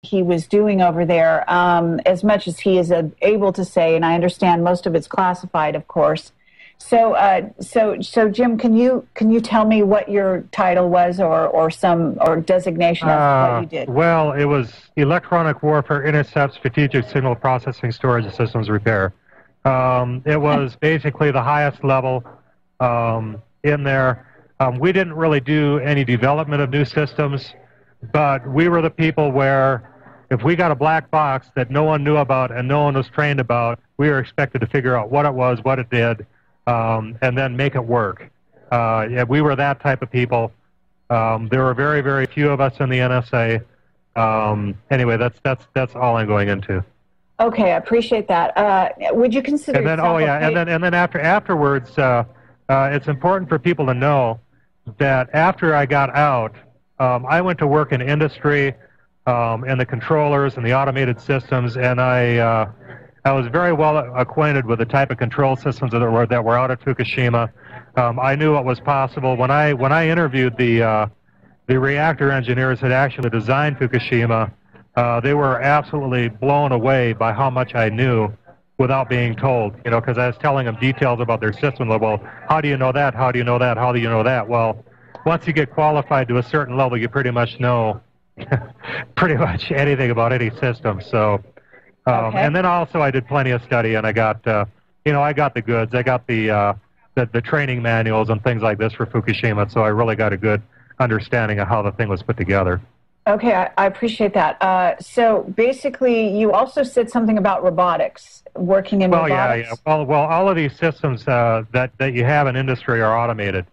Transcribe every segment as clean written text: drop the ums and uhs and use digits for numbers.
he was doing over there, as much as he is able to say, and I understand most of it's classified, of course. So Jim, can you tell me what your title was, or designation of what you did? Well, it was Electronic Warfare Intercept Strategic Signal Processing Storage Systems Repair. It was basically the highest level in there. We didn't really do any development of new systems, but we were the people where if we got a black box that no one knew about and no one was trained about, we were expected to figure out what it was, what it did, and then make it work. Yeah, we were that type of people. There were very, very few of us in the NSA. Anyway, that's all I'm going into. Okay, I appreciate that. Would you consider? And then, and then afterwards, it's important for people to know that after I got out, I went to work in industry, and the controllers and the automated systems, and I was very well acquainted with the type of control systems that were out at Fukushima. I knew what was possible. When I interviewed the reactor engineers that actually designed Fukushima, they were absolutely blown away by how much I knew without being told, because I was telling them details about their system. Well, how do you know that? How do you know that? How do you know that? Well, once you get qualified to a certain level, you pretty much know pretty much anything about any system. So, okay. And then also I did plenty of study, and I got, I got the goods. I got the training manuals and things like this for Fukushima, so I really got a good understanding of how the thing was put together. Okay, I appreciate that. So basically, you also said something about robotics, working in robotics. Yeah. Well, all of these systems that you have in industry are automated.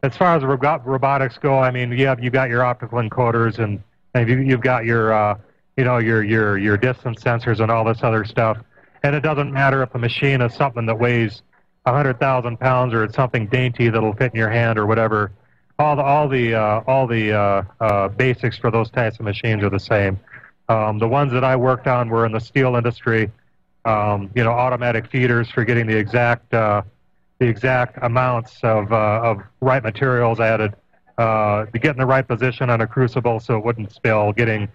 As far as robotics go, I mean, you got your optical encoders, and you've got your your distance sensors and all this other stuff. And it doesn't matter if a machine is something that weighs 100,000 pounds or it's something dainty that'll fit in your hand or whatever. All the basics for those types of machines are the same. The ones that I worked on were in the steel industry. Automatic feeders for getting the exact amounts of right materials added, to get in the right position on a crucible so it wouldn't spill. There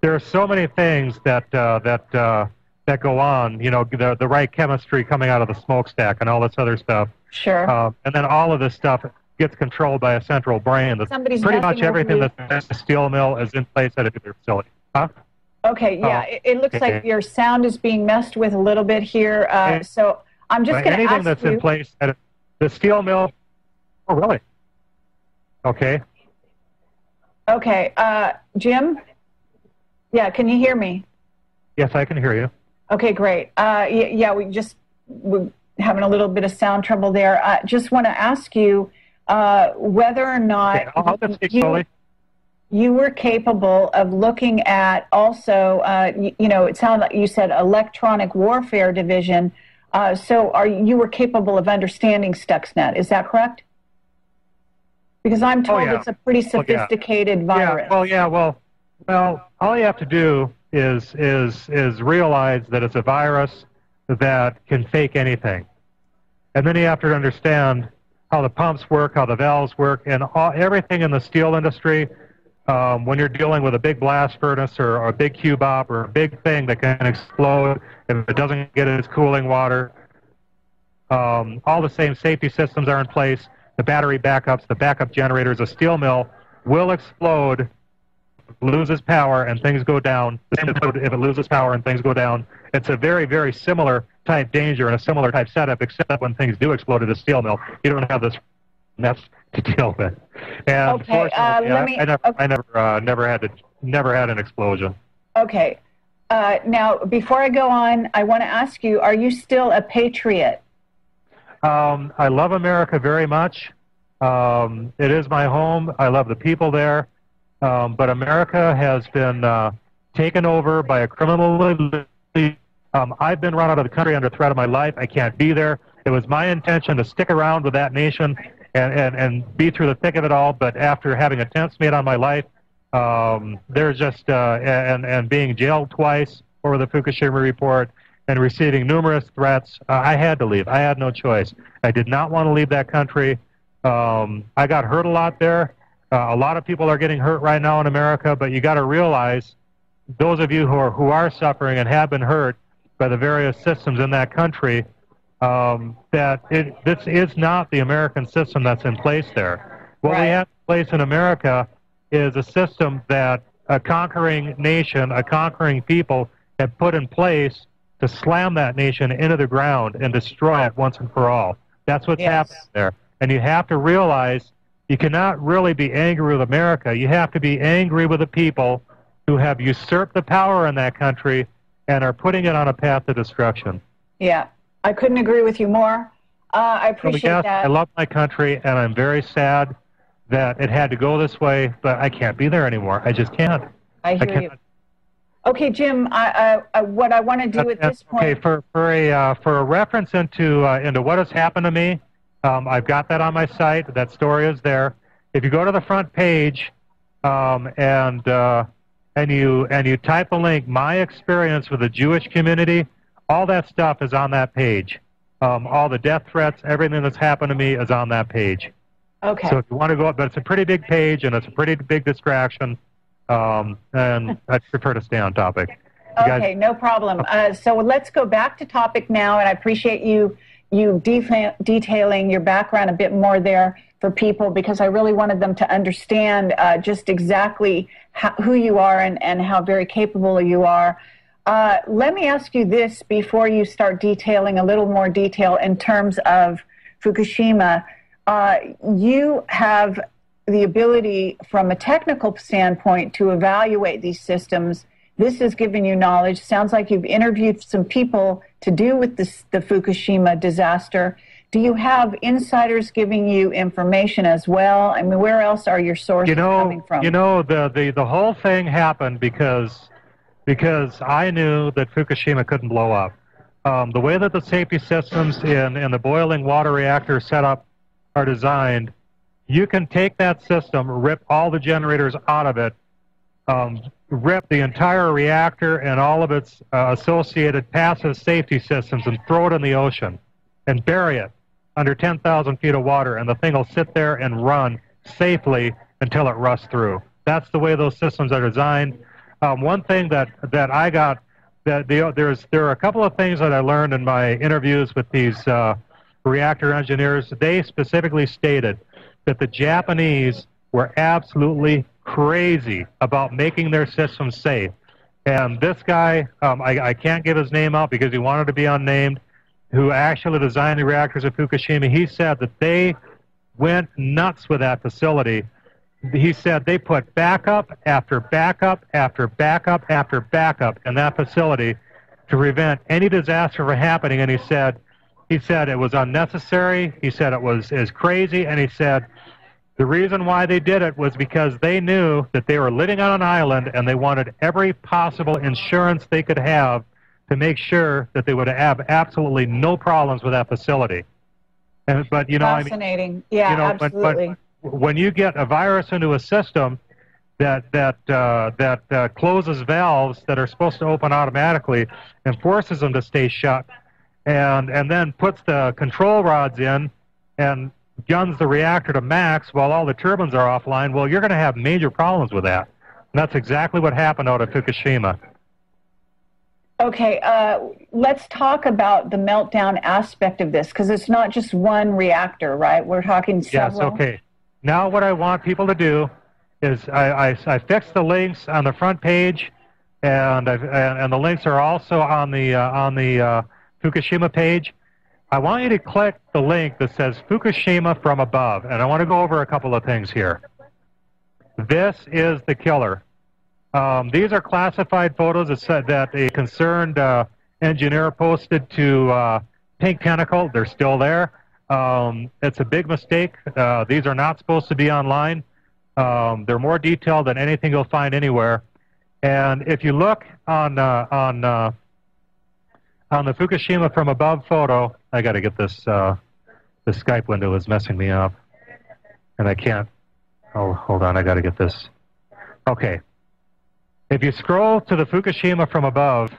are so many things that go on. The right chemistry coming out of the smokestack and all this other stuff. Sure. And then all of this stuff gets controlled by a central brain. Somebody's pretty much everything you. that's in a steel mill is in place at a nuclear facility. Huh? Okay, yeah. It looks like your sound is being messed with a little bit here. So I'm just going to ask anything that's in place at the steel mill. Oh, really? Okay. Okay. Jim? Yeah, can you hear me? Yes, I can hear you. Okay, great. Yeah, we're having a little bit of sound trouble there. Just want to ask you whether or not you were capable of looking at also, it sounded like you said electronic warfare division. So you were capable of understanding Stuxnet, is that correct? Because I'm told it's a pretty sophisticated virus. Well, all you have to do is realize that it's a virus that can fake anything. And then you have to understand how the pumps work, how the valves work, and everything in the steel industry. When you're dealing with a big blast furnace or a big cube op or a big thing that can explode if it doesn't get its cooling water, all the same safety systems are in place. The battery backups, the backup generators, a steel mill will explode, loses power, and things go down. If it loses power and things go down, it's a very, very similar type danger and a similar type setup, except when things do explode at a steel mill, you don't have this mess to deal with. And okay, I never had an explosion. Okay. Now, before I go on, I want to ask you: are you still a patriot? I love America very much. It is my home. I love the people there. But America has been taken over by a criminal elite. I've been run out of the country under threat of my life. I can't be there. It was my intention to stick around with that nation and be through the thick of it all. But after having attempts made on my life, there's just and being jailed twice over the Fukushima report and receiving numerous threats, I had to leave. I had no choice. I did not want to leave that country. I got hurt a lot there. A lot of people are getting hurt right now in America, but you got to realize, those of you who are suffering and have been hurt by the various systems in that country, that this is not the American system that's in place there. What we have in place in America is a system that a conquering nation, a conquering people have put in place to slam that nation into the ground and destroy it once and for all. That's what's happening there. And you have to realize you cannot really be angry with America. You have to be angry with the people who have usurped the power in that country and are putting it on a path to destruction. Yeah, I couldn't agree with you more. I appreciate that. I love my country, and I'm very sad that it had to go this way, but I can't be there anymore. I just can't. I hear you. Okay, Jim, what I want to do at this point... Okay, for a reference into what has happened to me, I've got that on my site. That story is there. If you go to the front page and you type the link, my experience with the Jewish community, all that stuff is on that page. All the death threats, everything that's happened to me is on that page. Okay. So if you want to go up, but it's a pretty big page and it's a pretty big distraction, and I prefer to stay on topic. Okay, no problem. So let's go back to topic now, and I appreciate you detailing your background a bit more there for people, because I really wanted them to understand just exactly who you are and how very capable you are. Let me ask you this before you start detailing a little more detail in terms of Fukushima. You have the ability from a technical standpoint to evaluate these systems. This has given you knowledge. Sounds like you've interviewed some people to do with the Fukushima disaster. Do you have insiders giving you information as well? I mean, where else are your sources coming from? The whole thing happened because I knew that Fukushima couldn't blow up. The way that the safety systems in the boiling water reactor setup are designed, you can take that system, rip all the generators out of it, rip the entire reactor and all of its associated passive safety systems and throw it in the ocean and bury it under 10,000 feet of water, and the thing will sit there and run safely until it rusts through. That's the way those systems are designed. One thing that I got, there are a couple of things that I learned in my interviews with these reactor engineers. They specifically stated that the Japanese were absolutely crazy about making their systems safe. And this guy, I can't give his name out because he wanted to be unnamed, who actually designed the reactors at Fukushima, he said that they went nuts with that facility. He said they put backup after backup after backup after backup in that facility to prevent any disaster from happening. And he said it was unnecessary. He said it was crazy. And he said the reason why they did it was because they knew that they were living on an island and they wanted every possible insurance they could have to make sure that they would have absolutely no problems with that facility. But fascinating. I mean, yeah, absolutely. But when you get a virus into a system that closes valves that are supposed to open automatically and forces them to stay shut, and then puts the control rods in and guns the reactor to max while all the turbines are offline, well, you're going to have major problems with that. And that's exactly what happened out at Fukushima. Okay, let's talk about the meltdown aspect of this, because it's not just one reactor, right? We're talking several. Yes, okay. Now what I want people to do is I fixed the links on the front page, and the links are also on the Fukushima page. I want you to click the link that says Fukushima from above, and I want to go over a couple of things here. This is the killer. These are classified photos that a concerned engineer posted to Pink Tentacle. They're still there. It's a big mistake. These are not supposed to be online. They're more detailed than anything you'll find anywhere. And if you look on the Fukushima from above photo, I got to get this. The Skype window is messing me up, and I can't. Oh, hold on. I got to get this. Okay. If you scroll to the Fukushima from above,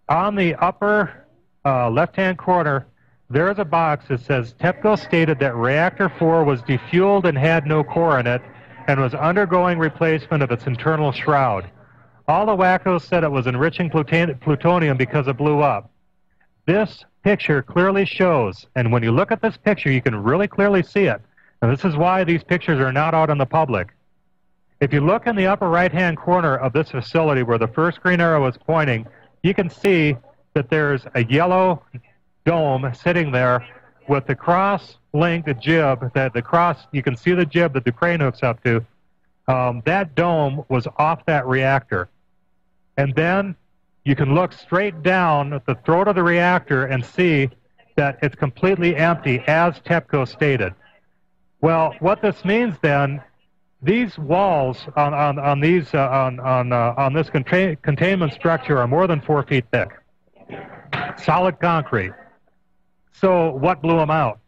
on the upper left-hand corner, there is a box that says TEPCO stated that Reactor 4 was defueled and had no core in it, and was undergoing replacement of its internal shroud. All the wackos said it was enriching plutonium because it blew up. This picture clearly shows, and when you look at this picture, you can really clearly see it. And this is why these pictures are not out in the public. If you look in the upper right-hand corner of this facility where the first green arrow is pointing, you can see that there's a yellow dome sitting there with the cross-linked jib, you can see the jib that the crane hooks up to. That dome was off that reactor. And then you can look straight down at the throat of the reactor and see that it's completely empty, as TEPCO stated. Well, what this means then, these walls on this containment structure are more than 4 feet thick, solid concrete. So what blew them out?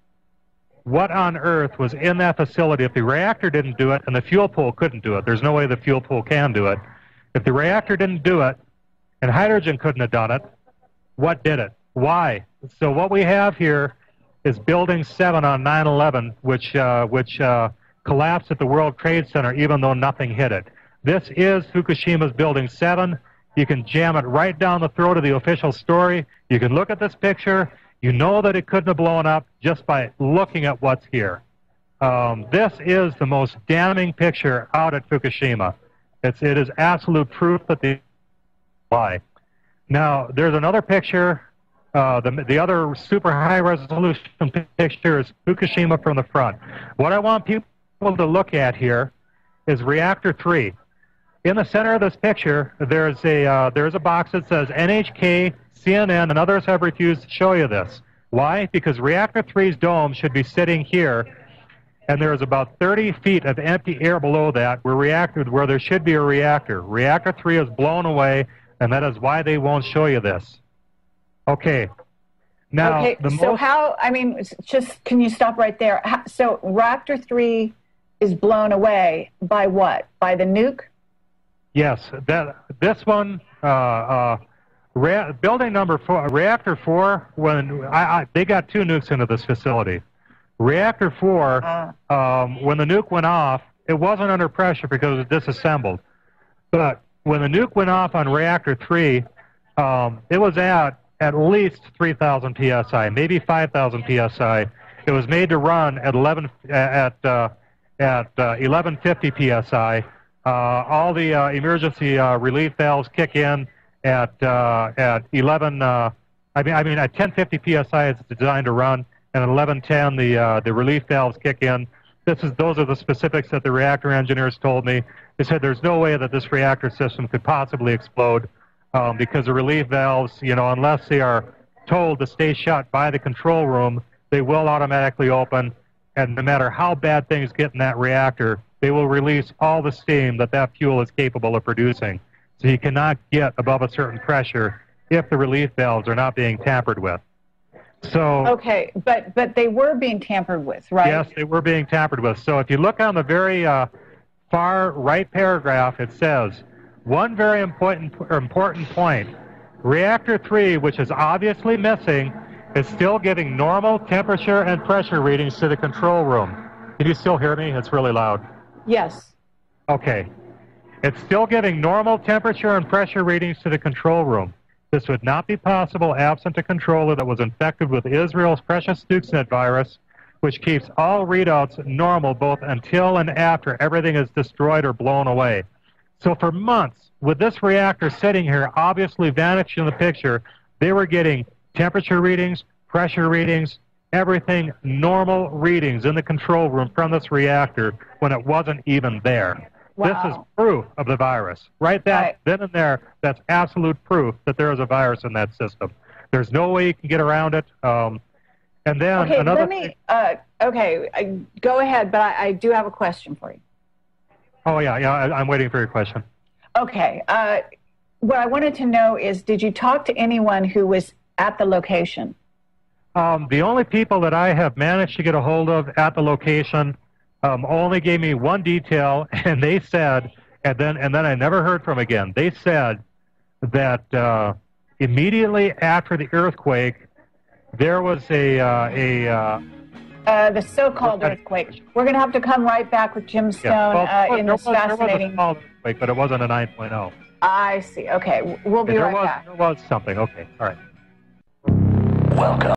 What on earth was in that facility? If the reactor didn't do it and the fuel pool couldn't do it, there's no way the fuel pool can do it. If the reactor didn't do it and hydrogen couldn't have done it, what did it? Why? So what we have here is Building 7 on 9/11, which collapsed at the World Trade Center even though nothing hit it. This is Fukushima's Building 7. You can jam it right down the throat of the official story. You can look at this picture. You know that it couldn't have blown up just by looking at what's here. This is the most damning picture out at Fukushima. It is absolute proof that they lie. Now, there's another picture. The other super high-resolution picture is Fukushima from the front. What I want people to look at here is Reactor 3. In the center of this picture, there's a box that says NHK, CNN, and others have refused to show you this. Why? Because Reactor 3's dome should be sitting here, and there's about 30 feet of empty air below that where there should be a reactor. Reactor 3 is blown away, and that is why they won't show you this. Okay. Now, okay, so how, I mean, just, can you stop right there? So Reactor 3 is blown away by what? By the nuke? Yes, this one, building number 4, Reactor 4, when they got 2 nukes into this facility. Reactor 4, when the nuke went off, it wasn't under pressure because it was disassembled. But when the nuke went off on Reactor 3, it was at least 3,000 psi, maybe 5,000 psi. It was made to run at 1150 psi. All the emergency relief valves kick in at 1050 psi. It's designed to run, and at 1110 the relief valves kick in. Those are the specifics that the reactor engineers told me. They said there's no way that this reactor system could possibly explode because the relief valves, unless they are told to stay shut by the control room, they will automatically open. And no matter how bad things get in that reactor, they will release all the steam that fuel is capable of producing. So you cannot get above a certain pressure if the relief valves are not being tampered with. So okay, but they were being tampered with, right? Yes, they were being tampered with. So if you look on the very far right paragraph, it says, one very important point, Reactor 3, which is obviously missing, is still giving normal temperature and pressure readings to the control room. Can you still hear me? It's really loud. Yes. Okay. It's still giving normal temperature and pressure readings to the control room. This would not be possible absent a controller that was infected with Israel's precious Stuxnet virus, which keeps all readouts normal both until and after everything is destroyed or blown away. So for months, with this reactor sitting here, obviously vanished in the picture, they were getting temperature readings, pressure readings, everything normal readings in the control room from this reactor when it wasn't even there. Wow. This is proof of the virus. Right then and there, that's absolute proof that there is a virus in that system. There's no way you can get around it. And then okay, another go ahead, but I do have a question for you. Oh, yeah, I'm waiting for your question. Okay. What I wanted to know is, did you talk to anyone who was at the location? The only people that I have managed to get a hold of at the location only gave me one detail, and they said, and then I never heard from again. They said that immediately after the earthquake, there was a The so-called earthquake. We're going to have to come right back with Jim Stone in this fascinating... There was a small earthquake, but it wasn't a 9.0. I see. Okay, we'll be right back. There was something. Okay, all right. Welcome.